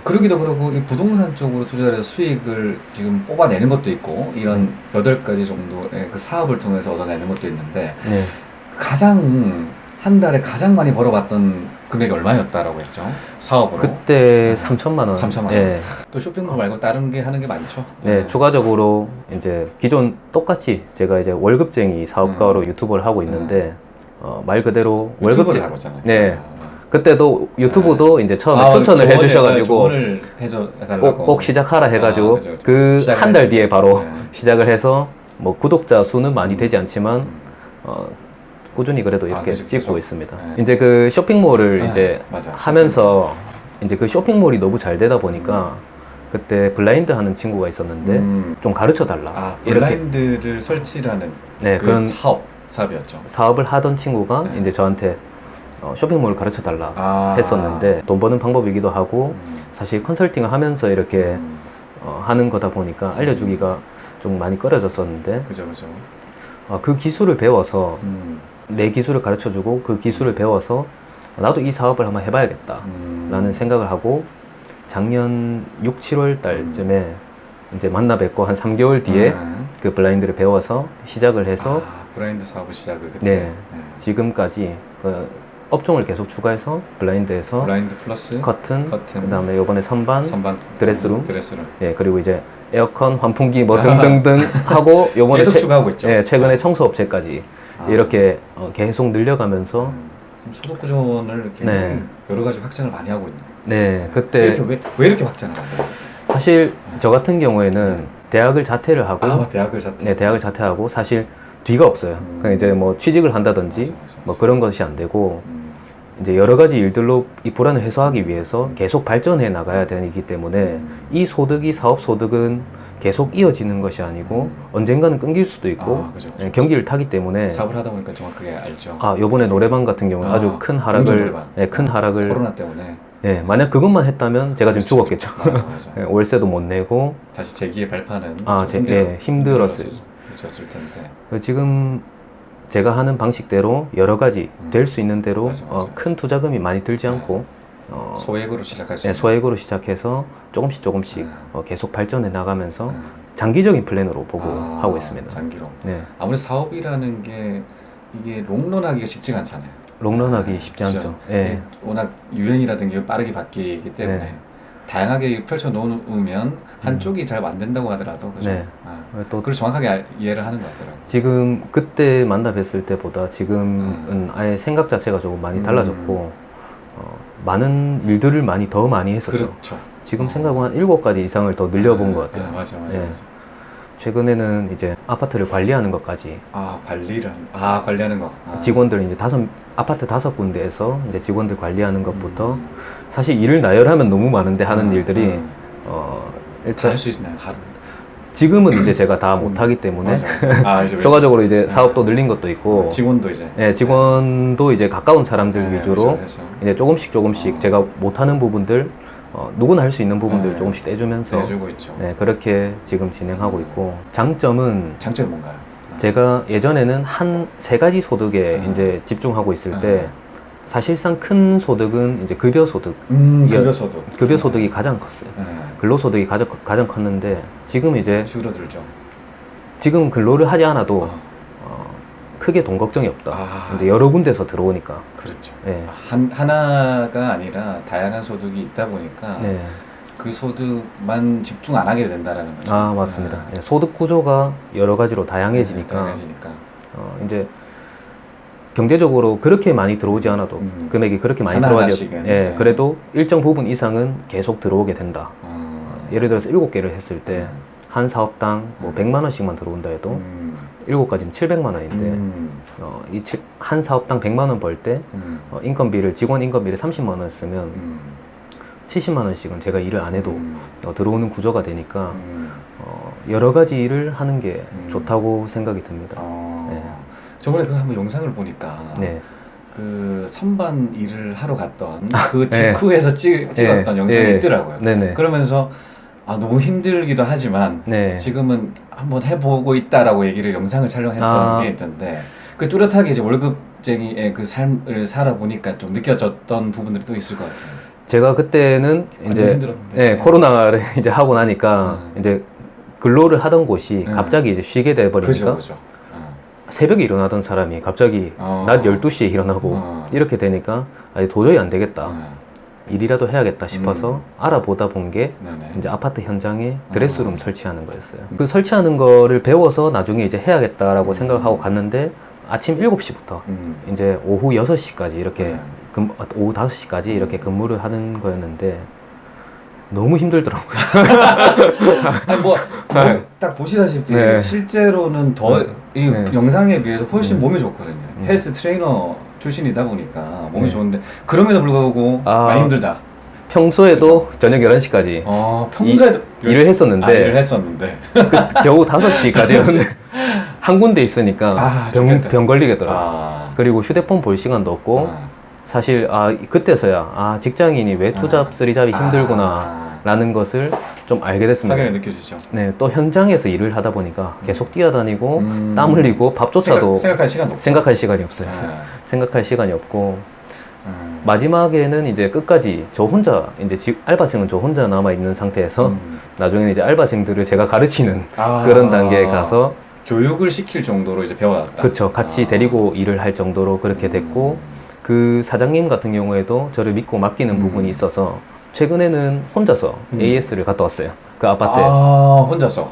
그러기도 그러고 이 부동산 쪽으로 투자를 해서 수익을 지금 뽑아내는 것도 있고 이런 8가지 정도의 그 사업을 통해서 얻어내는 것도 있는데 네. 가장 한 달에 가장 많이 벌어봤던 금액이 얼마였다라고 했죠? 사업으로. 그때 3천만 원. 3천만 원. 예. 또 쇼핑몰 말고 다른 게 하는 게 많죠? 네, 추가적으로 이제 기존 똑같이 제가 이제 월급쟁이 사업가로 유튜브를 하고 있는데 말 그대로 유튜브를 하고 있잖아요. 네. 그때도 유튜브도 이제 처음에 추천을 해주셔가지고 조언을 해달라고 꼭 시작하라 해가지고 그죠. 그 한 달 뒤에 바로 네. 시작을 해서 뭐 구독자 수는 많이 되지 않지만 꾸준히 그래도 이렇게 그죠, 찍고 그죠. 있습니다. 네. 이제 그 쇼핑몰을 네, 이제 맞아. 하면서 이제 그 쇼핑몰이 너무 잘 되다 보니까 그때 블라인드 하는 친구가 있었는데 좀 가르쳐 달라. 블라인드를 설치라는 네, 그 그런 사업이었죠. 사업을 하던 친구가 네. 이제 저한테 쇼핑몰을 가르쳐 달라 했었는데 돈 버는 방법이기도 하고 사실 컨설팅을 하면서 이렇게 하는 거다 보니까 알려주기가 좀 많이 꺼려졌었는데 그죠. 그 기술을 배워서 내 기술을 가르쳐주고 그 기술을 배워서 나도 이 사업을 한번 해봐야겠다 라는 생각을 하고 작년 6, 7월 달쯤에 이제 만나 뵙고 한 3개월 뒤에 그 블라인드를 배워서 시작을 해서 블라인드 사업을 시작을 그때 네, 지금까지 그 업종을 계속 추가해서 블라인드에서 블라인드 플러스 커튼. 그 다음에 요번에 선반, 드레스룸, 예, 그리고 이제 에어컨, 환풍기 뭐 등등등 하고 요번에 계속 추가하고 있죠. 예, 최근에 청소업체까지 이렇게 계속 늘려가면서 지금 소득 구조를 이렇게 네. 여러 가지 확장을 많이 하고 있네요. 네, 그때 왜 이렇게 확장을 안 해요? 사실 저 같은 경우에는 대학을 자퇴를 하고 대학을 자퇴. 네, 대학을 자퇴하고 사실 뒤가 없어요. 그러니까 이제 뭐 취직을 한다든지 맞아. 뭐 그런 것이 안 되고 이제 여러 가지 일들로 이 불안을 해소하기 위해서 계속 발전해 나가야 되기 때문에 이 소득이 사업 소득은 계속 이어지는 것이 아니고 언젠가는 끊길 수도 있고 그죠. 예, 경기를 타기 때문에 사업을 하다 보니까 정확하게 알죠. 요번에 노래방 같은 경우는 아주 큰 하락을 큰 하락을 코로나 때문에 예, 만약 그것만 했다면 제가 지금 죽었겠죠. 맞아. 예, 월세도 못 내고 다시 재기의 발판은 힘들었을 텐데 지금 제가 하는 방식대로 여러 가지 될 수 있는 대로 맞아. 큰 투자금이 많이 들지 않고 소액으로 시작할 수 네, 소액으로 시작해서 조금씩 계속 발전해 나가면서 장기적인 플랜으로 보고 하고 있습니다. 장기로. 네. 아무래도 사업이라는 게 이게 롱런하기가 쉽지가 않잖아요. 롱런하기 쉽지 않죠. 네. 워낙 유행이라든가 빠르게 바뀌기 때문에 네. 다양하게 펼쳐 놓으면 한쪽이 잘 안 된다고 하더라도 그죠? 네. 또 그걸 정확하게 이해를 하는 것 같더라고요. 지금 그때 만나 뵀을 때보다 지금은 아예 생각 자체가 조금 많이 달라졌고 많은 일들을 더 많이 했었죠. 그렇죠. 지금 생각은 한 7가지 이상을 더 늘려본 것 같아요. 맞아. 최근에는 이제 아파트를 관리하는 것까지. 관리하는 거. 직원들 이제 아파트 5군데에서 이제 직원들 관리하는 것부터 사실 일을 나열하면 너무 많은데 하는 일들이 일단 할 수 있나요? 하루? 지금은 이제 제가 다 못하기 때문에 추가적으로 이제 사업도 늘린 것도 있고 직원도 이제 직원도 이제 가까운 사람들 위주로 이제 조금씩 제가 못하는 부분들 누구나 할 수 있는 부분들 조금씩 떼주면서 내주고 있죠. 그렇게 지금 진행하고 있고 장점은 뭔가요? 제가 예전에는 한 3가지 소득에 이제 집중하고 있을 때 사실상 큰 소득은 이제 급여 소득이 가장 컸어요. 근로소득이 가장 컸는데 지금 이제 줄어들죠. 지금 근로를 하지 않아도 크게 돈 걱정이 없다. 이제 여러 군데서 들어오니까. 그렇죠. 네. 하나가 아니라 다양한 소득이 있다 보니까 네. 그 소득만 집중 안 하게 된다라는 거죠. 맞습니다. 네. 소득 구조가 여러 가지로 다양해지니까. 이제 경제적으로 그렇게 많이 들어오지 않아도 금액이 그렇게 많이 들어가지 그래도 일정 부분 이상은 계속 들어오게 된다. 예를 들어서 7개를 했을 때 한 사업당 뭐 100만 원씩만 들어온다 해도 7가지면 700만 원인데 한 사업당 100만 원 벌 때 직원 인건비를 30만 원 쓰면 70만 원씩은 제가 일을 안 해도 들어오는 구조가 되니까 여러 가지 일을 하는 게 좋다고 생각이 듭니다. 네. 저번에 한번 영상을 보니까 그 선반 일을 하러 갔던 그 직후에서 찍었던 영상이 있더라고요. 그러면서 너무 힘들기도 하지만 지금은 한번 해보고 있다라고 얘기를 영상을 촬영했던 게 있던데 그 뚜렷하게 이제 월급쟁이의 그 삶을 살아보니까 좀 느껴졌던 부분들이 또 있을 것 같아요. 제가 그때는 이제 코로나를 이제 하고 나니까 이제 근로를 하던 곳이 갑자기 이제 쉬게 돼 버리니까 그죠. 새벽에 일어나던 사람이 갑자기 낮 12시에 일어나고 이렇게 되니까 아니, 도저히 안 되겠다. 일이라도 해야겠다 싶어서 알아보다 본 게 이제 아파트 현장에 드레스룸 설치하는 거였어요. 그 설치하는 거를 배워서 나중에 이제 해야겠다라고 생각하고 갔는데 아침 7시부터 이제 오후 6시까지 이렇게 오후 5시까지 이렇게 근무를 하는 거였는데 너무 힘들더라고요. 아니 딱 보시다시피 실제로는 더 이 영상에 비해서 훨씬 몸이 좋거든요. 헬스 트레이너 출신이다 보니까 몸이 좋은데 그럼에도 불구하고 많이 힘들다. 평소에도 그렇죠? 저녁 11시까지 평소에도 일을 했었는데 일을 했었는데 겨우 5시까지였는데 한 군데 있으니까 병 걸리겠더라고요. 그리고 휴대폰 볼 시간도 없고 사실 그때서야 직장인이 왜 투잡, 쓰리잡이 힘들구나 라는 것을 좀 알게 됐습니다. 확연히 느껴지죠. 네, 또 현장에서 일을 하다 보니까 계속 뛰어다니고 땀 흘리고 밥조차도 생각할 시간이 없어요. 생각할 시간이 없고 마지막에는 이제 끝까지 저 혼자 이제 알바생은 저 혼자 남아 있는 상태에서 나중에는 이제 알바생들을 제가 가르치는 그런 단계에 가서 교육을 시킬 정도로 이제 배워놨다. 그렇죠. 같이 데리고 일을 할 정도로 그렇게 됐고 그 사장님 같은 경우에도 저를 믿고 맡기는 부분이 있어서 최근에는 혼자서 AS를 갔다 왔어요. 그 아파트에. 혼자서.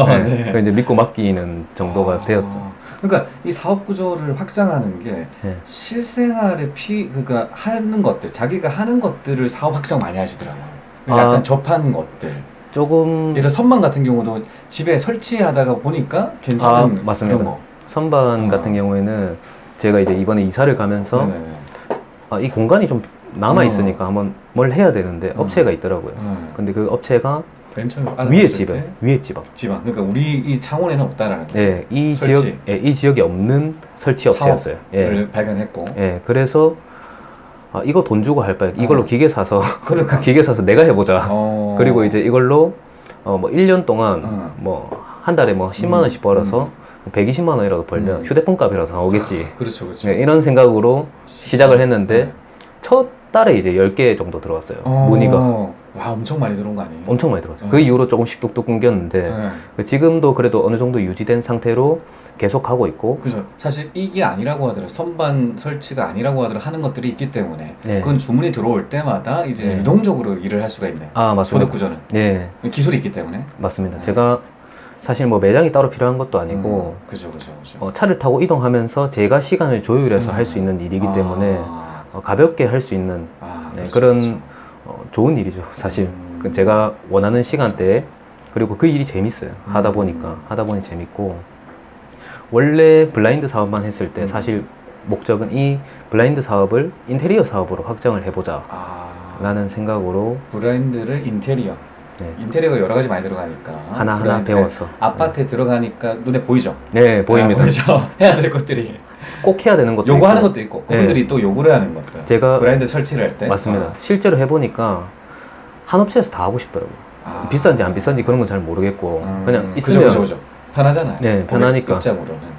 네. 네. 이제 믿고 맡기는 정도가 되었죠. 그러니까 이 사업 구조를 확장하는 게 실생활에 그러니까 하는 것들, 자기가 하는 것들을 사업 확장 많이 하시더라고요. 약간 접한 것들. 조금 예를 선반 같은 경우도 집에 설치하다가 보니까 괜찮은 맞습니다. 그런 거. 선반 같은 경우에는 제가 이제 이번에 이사를 가면서 이 공간이 좀 남아 있으니까 한번 뭘 해야 되는데 업체가 있더라고요. 근데 그 업체가 위에 집에 지방. 그러니까 우리 이 창원에는 없다라는. 네, 이 지역에 없는 설치 업체였어요. 를 발견했고. 그래서 이거 돈 주고 할 바에 이걸로 기계 사서 기계 사서 내가 해보자. 그리고 이제 이걸로 뭐 1년 동안 뭐 한 달에 뭐 10만 원씩 벌어서 120만 원이라도 벌면 휴대폰 값이라도 나오겠지. 그렇죠. 네, 이런 생각으로 시작을 했는데 첫 달에 이제 10개 정도 들어왔어요. 문의가. 와, 엄청 많이 들어온 거 아니에요? 엄청 많이 들어왔어요. 그 이후로 조금씩 뚝뚝 끊겼는데 지금도 그래도 어느 정도 유지된 상태로 계속 하고 있고. 그죠. 사실 이게 아니라고 하더라도 선반 설치가 아니라고 하더라도 하는 것들이 있기 때문에 그건 주문이 들어올 때마다 이제 유동적으로 일을 할 수가 있네. 맞습니다. 소득 구조는. 네. 기술이 있기 때문에. 맞습니다. 제가 사실 뭐 매장이 따로 필요한 것도 아니고 그죠. 차를 타고 이동하면서 제가 시간을 조율해서 할 수 있는 일이기 때문에 가볍게 할 수 있는 그런 좋은 일이죠. 사실 제가 원하는 시간대에 그리고 그 일이 재밌어요. 하다 보니 재밌고 원래 블라인드 사업만 했을 때 사실 목적은 이 블라인드 사업을 인테리어 사업으로 확장을 해보자 라는 생각으로 블라인드를 인테리어가 여러 가지 많이 들어가니까 하나하나 배워서 아파트에 들어가니까 눈에 보이죠? 네, 보입니다. 보이죠? 해야 될 것들이 꼭 해야 되는 것도 요구하는 것도 있고 그분들이 또 요구를 하는 것들 제가 브랜드 설치를 할 때 맞습니다. 실제로 해보니까 한 업체에서 다 하고 싶더라고요. 비싼지 안 비싼지 그런 건 잘 모르겠고 그냥 있으면 그죠. 편하잖아요. 네, 편하니까. 입장으로는.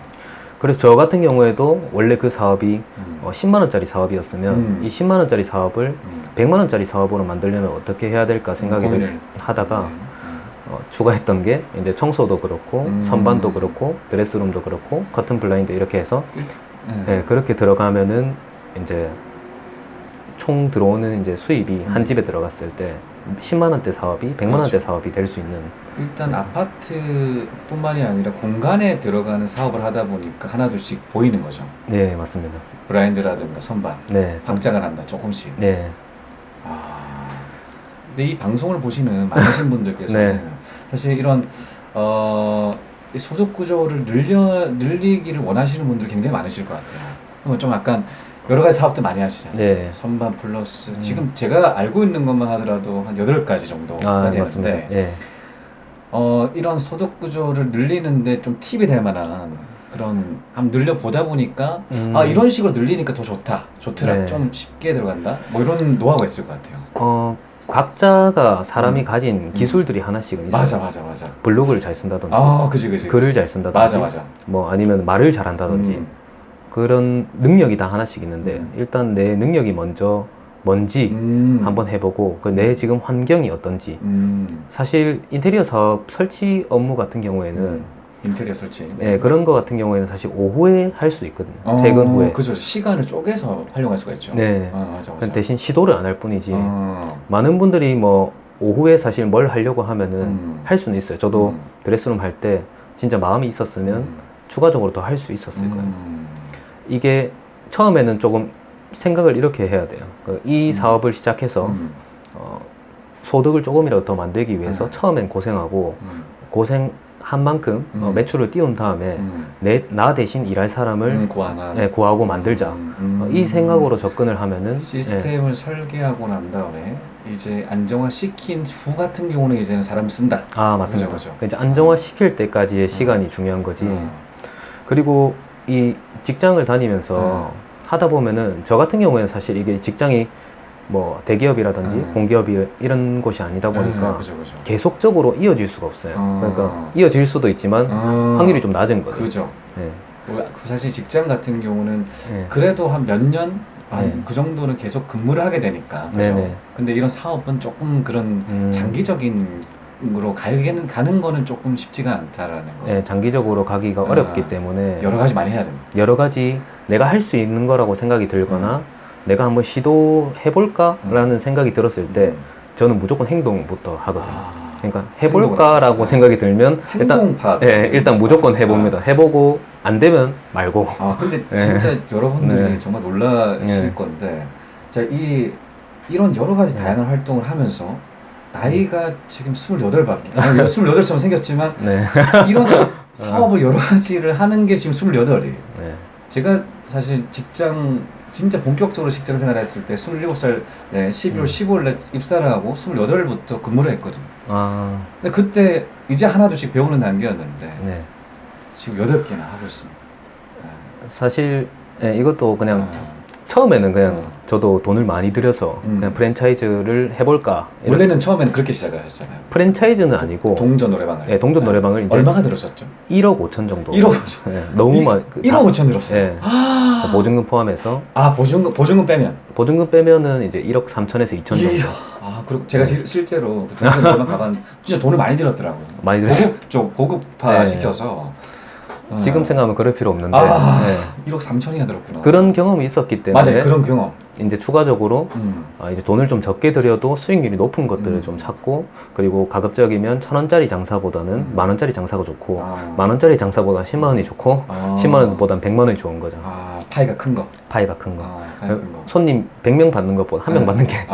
그래서 저 같은 경우에도 원래 그 사업이 10만 원짜리 사업이었으면 이 10만 원짜리 사업을 100만 원짜리 사업으로 만들려면 어떻게 해야 될까 생각을 하다가 추가했던 게 이제 청소도 그렇고 선반도 그렇고 드레스룸도 그렇고 커튼 블라인드 이렇게 해서 그렇게 들어가면은 이제 총 들어오는 이제 수입이 한 집에 들어갔을 때 10만 원대 사업이 100만 원대 사업이 될 수 있는. 일단 아파트뿐만이 아니라 공간에 들어가는 사업을 하다 보니까 하나둘씩 보이는 거죠. 네, 맞습니다. 브라인드라든가 선반, 확장을 한다 조금씩. 네. 근데 이 방송을 보시는 많으신 분들께서는 사실 이런 이 소득 구조를 늘리기를 원하시는 분들이 굉장히 많으실 것 같아요. 좀 약간 여러 가지 사업들 많이 하시잖아요. 선반 플러스 지금 제가 알고 있는 것만 하더라도 한 8가지 정도가 되는데 이런 소득 구조를 늘리는데 좀 팁이 될 만한 그런 한번 늘려보다 보니까 이런 식으로 늘리니까 더 좋더라 좀 쉽게 들어간다 뭐 이런 노하우가 있을 것 같아요. 각자가 사람이 가진 기술들이 하나씩은 있어요. 맞아. 블로그를 잘 쓴다든지 그치. 글을 잘 쓴다든지 맞아. 뭐 아니면 말을 잘한다든지 그런 능력이 다 하나씩 있는데 일단 내 능력이 먼저 뭔지 한번 해보고 내 지금 환경이 어떤지 사실 인테리어 사업 설치 업무 같은 경우에는 인테리어 설치 네, 그런 거 같은 경우에는 사실 오후에 할 수 있거든요. 퇴근 후에. 그죠. 시간을 쪼개서 활용할 수가 있죠. 네. 맞아. 대신 시도를 안 할 뿐이지 많은 분들이 뭐 오후에 사실 뭘 하려고 하면은 할 수는 있어요. 저도 드레스룸 할 때 진짜 마음이 있었으면 추가적으로 더 할 수 있었을 거예요. 이게 처음에는 조금 생각을 이렇게 해야 돼요. 이 사업을 시작해서 소득을 조금이라도 더 만들기 위해서 처음엔 고생하고 고생한 만큼 매출을 띄운 다음에 나 대신 일할 사람을 구하고 만들자. 이 생각으로 접근을 하면은 시스템을 설계하고 난 다음에 이제 안정화 시킨 후 같은 경우는 이제는 사람을 쓴다. 맞습니다. 그죠. 이제 안정화 시킬 때까지의 시간이 중요한 거지. 그리고 이 직장을 다니면서 하다 보면은 저 같은 경우에는 사실 이게 직장이 뭐 대기업이라든지 공기업이 이런 곳이 아니다 보니까 그죠. 계속적으로 이어질 수가 없어요. 그러니까 이어질 수도 있지만 확률이 좀 낮은 거죠. 그죠. 사실 직장 같은 경우는 그래도 한 몇 년? 그 정도는 계속 근무를 하게 되니까. 그죠? 근데 이런 사업은 조금 그런 장기적인 으로 가는 거는 조금 쉽지가 않다라는 거. 네, 장기적으로 가기가 어렵기 때문에 여러 가지 많이 해야 됩니다. 여러 가지 내가 할 수 있는 거라고 생각이 들거나 내가 한번 시도해볼까라는 생각이 들었을 때 저는 무조건 행동부터 하거든요. 그러니까 해볼까라고 생각이 들면 일단 무조건 해봅니다. 해보고 안 되면 말고. 근데 진짜 여러분들이 정말 놀라실 건데, 자, 이런 여러 가지 다양한 활동을 하면서 나이가 지금 28밖에 28처럼 생겼지만 이런 사업을 여러 가지를 하는 게 지금 28이에요. 제가 사실 진짜 본격적으로 직장 생활을 했을 때 27살 12월 15일에 입사를 하고 28부터 근무를 했거든요. 근데 그때 이제 하나둘씩 배우는 단계였는데 지금 8개나 하고 있습니다. 사실 이것도 그냥 처음에는 그냥 저도 돈을 많이 들여서 그냥 프랜차이즈를 해볼까. 원래는 처음에는 그렇게 시작하셨잖아요. 프랜차이즈는 아니고 동전 노래방을. 동전 노래방을 이제 얼마가 들으셨죠? 1억 5천 정도. 1억 5천. 너무 많이. 1억 5천 들었어요. 보증금 포함해서. 보증금 빼면? 보증금 빼면은 이제 1억 3천에서 2천 정도. 그리고 제가 실제로 그 동전 노래방 가면 진짜 돈을 많이 들었더라고요. 많이 들었어요. 고급화 시켜서. 지금 생각하면 그럴 필요 없는데 1억 3천이나 들었구나. 그런 경험이 있었기 때문에 맞아요. 그런 경험. 이제 추가적으로 이제 돈을 좀 적게 들여도 수익률이 높은 것들을 좀 찾고, 그리고 가급적이면 1,000원짜리 장사보다는 10,000원짜리 장사가 좋고 10,000원짜리 장사보다 10만원이 좋고 10만원보단 100만원이 좋은 거죠. 파이가 큰 거. 파이가 큰 거. 손님 100명 받는 것보다 1명 받는 게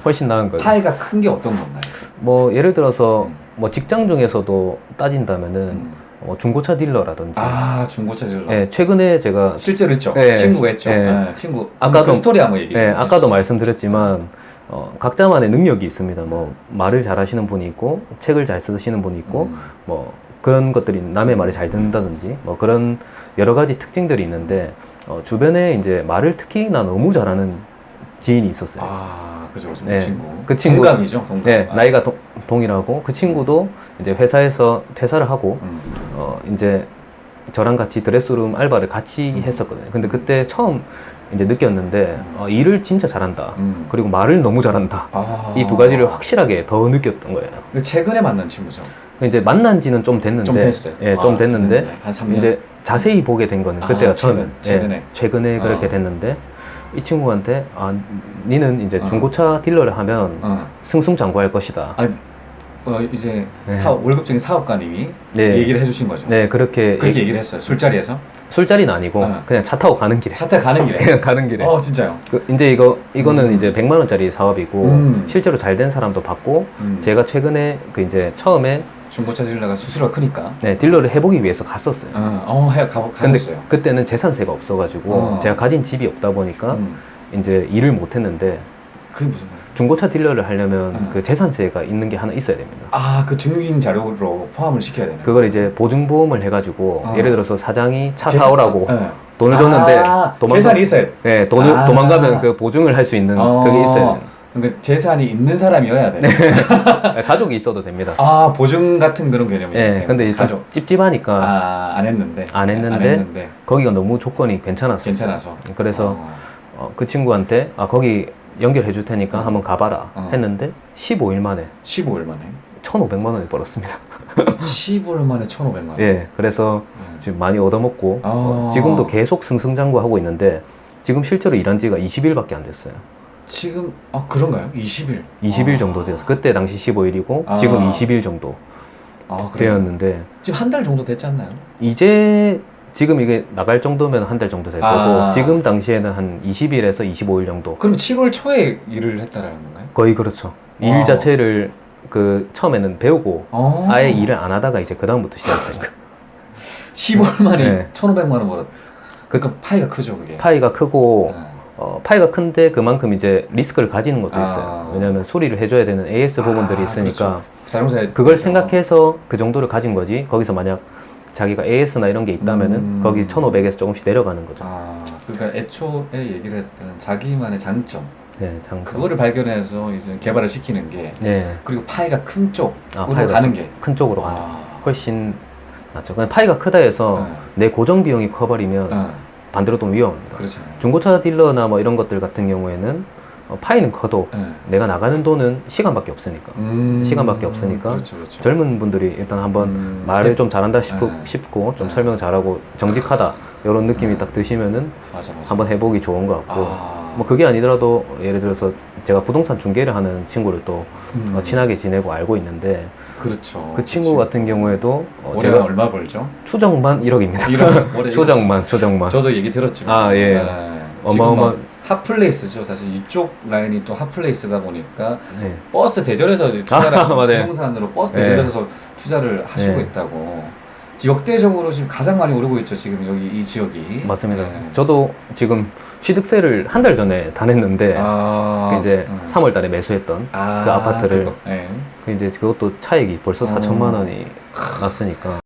훨씬 나은 거죠. 파이가 큰 게 어떤 건가요? 뭐 예를 들어서 뭐 직장 중에서도 따진다면은 중고차 딜러라든지. 중고차 딜러. 최근에 제가 실제로 했죠. 친구가 했죠. 친구. 아까도 그 스토리 한번 얘기해 주세요. 아까도 말씀드렸지만 각자만의 능력이 있습니다. 뭐 말을 잘하시는 분이 있고 책을 잘 쓰시는 분이 있고 뭐 그런 것들이 남의 말을 잘 듣는다든지 뭐 그런 여러 가지 특징들이 있는데 주변에 이제 말을 특히나 너무 잘하는 지인이 있었어요. 그죠. 그 친구. 동감이죠. 동감. 나이가 동일하고 그 친구도 이제 회사에서 퇴사를 하고 이제 저랑 같이 드레스룸 알바를 같이 했었거든요. 근데 그때 처음 이제 느꼈는데 일을 진짜 잘한다. 그리고 말을 너무 잘한다. 이 두 가지를 확실하게 더 느꼈던 거예요. 최근에 만난 친구죠. 이제 만난 지는 좀 됐는데, 좀 됐어요. 좀 됐는데 한 3년. 이제 자세히 보게 된 거는 그때가 최근에 그렇게 됐는데, 이 친구한테 니는 이제 중고차 딜러를 하면 승승장구할 것이다. 이제 월급쟁이 사업가님이 얘기를 해주신 거죠. 그렇게 얘기를 했어요. 술자리에서? 술자리는 아니고 그냥 차 타고 가는 길에. 그냥 가는 길에. 진짜요? 이제 이거는 이제 100만 원짜리 사업이고 실제로 잘 된 사람도 받고 제가 최근에 그 이제 처음에 중고차 딜러가 수수료가 크니까 딜러를 해보기 위해서 갔었어요. 근데 그때는 재산세가 없어가지고 제가 가진 집이 없다 보니까 이제 일을 못했는데. 그게 무슨 말이에요? 중고차 딜러를 하려면 그 재산세가 있는 게 하나 있어야 됩니다. 그 증빙 자료로 포함을 시켜야 되나요? 그걸 이제 보증보험을 해가지고 예를 들어서 사장이 차 사오라고 돈을 줬는데 재산이 있어요. 도망가면 그 보증을 할 수 있는 그게 있어야 돼요. 그러니까 재산이 있는 사람이어야 돼. 가족이 있어도 됩니다. 보증 같은 그런 개념이 있어요. 근데 좀 찝찝하니까 안 했는데 거기가 너무 조건이 괜찮았어요. 그래서 그 친구한테 거기 연결해 줄 테니까 한번 가봐라 했는데 15일 만에 1,500만 원을 벌었습니다. 15일 만에 1,500만 원? 예, 그래서 지금 많이 얻어먹고 지금도 계속 승승장구하고 있는데 지금 실제로 일한 지가 20일밖에 안 됐어요. 지금 그런가요? 20일? 20일 정도 되었어요. 그때 당시 15일이고 지금 20일 정도 되었는데 지금 한 달 정도 됐지 않나요? 이제 지금 이게 나갈 정도면 한 달 정도 될 거고 지금 당시에는 한 20일에서 25일 정도. 그럼 7월 초에 일을 했다라는 건가요? 거의 그렇죠. 일 자체를 그 처음에는 배우고 아예 일을 안 하다가 이제 그 다음부터 시작했으니까 15월 만에 1,500만 원 벌었. 그러니까 파이가 크죠, 그게. 파이가 크고 파이가 큰데 그만큼 이제 리스크를 가지는 것도 있어요. 왜냐하면 수리를 해줘야 되는 AS 부분들이 있으니까 그렇죠. 그걸 생각해서 그 정도를 가진 거지. 거기서 만약 자기가 AS나 이런 게 있다면은 거기 1,500에서 조금씩 내려가는 거죠. 그러니까 애초에 얘기를 했던 자기만의 장점. 네, 장점. 그거를 발견해서 이제 개발을 시키는 게. 그리고 파이가 큰 쪽으로 파이가 가는 게. 큰 쪽으로 가는 게 훨씬 낫죠. 그냥 파이가 크다 해서 내 고정 비용이 커버리면 반대로 또 위험합니다. 그렇죠. 중고차 딜러나 뭐 이런 것들 같은 경우에는 파이는 커도 내가 나가는 돈은 시간밖에 없으니까 그렇죠. 젊은 분들이 일단 한번 말을 좀 잘한다 싶고 좀 설명 잘하고 정직하다 이런 느낌이 딱 드시면은 맞아. 한번 해보기 좋은 것 같고 뭐 그게 아니더라도 예를 들어서 제가 부동산 중개를 하는 친구를 또 친하게 지내고 알고 있는데 그렇죠. 그 친구 같은 경우에도 올해 제가 얼마 벌죠? 추정만 1억입니다. 추정만. 저도 얘기 들었지만 어마어마. 핫플레이스죠. 사실 이쪽 라인이 또 핫플레이스다 보니까 버스 대절에서 투자를 부동산으로 버스 대절에서 투자를 하시고 있다고. 역대적으로 지금 가장 많이 오르고 있죠. 지금 여기 이 지역이. 맞습니다. 저도 지금 취득세를 한 달 전에 다 냈는데 이제 3월 달에 매수했던 그 아파트를 그 이제 그것도 차익이 벌써 4천만 원이 났으니까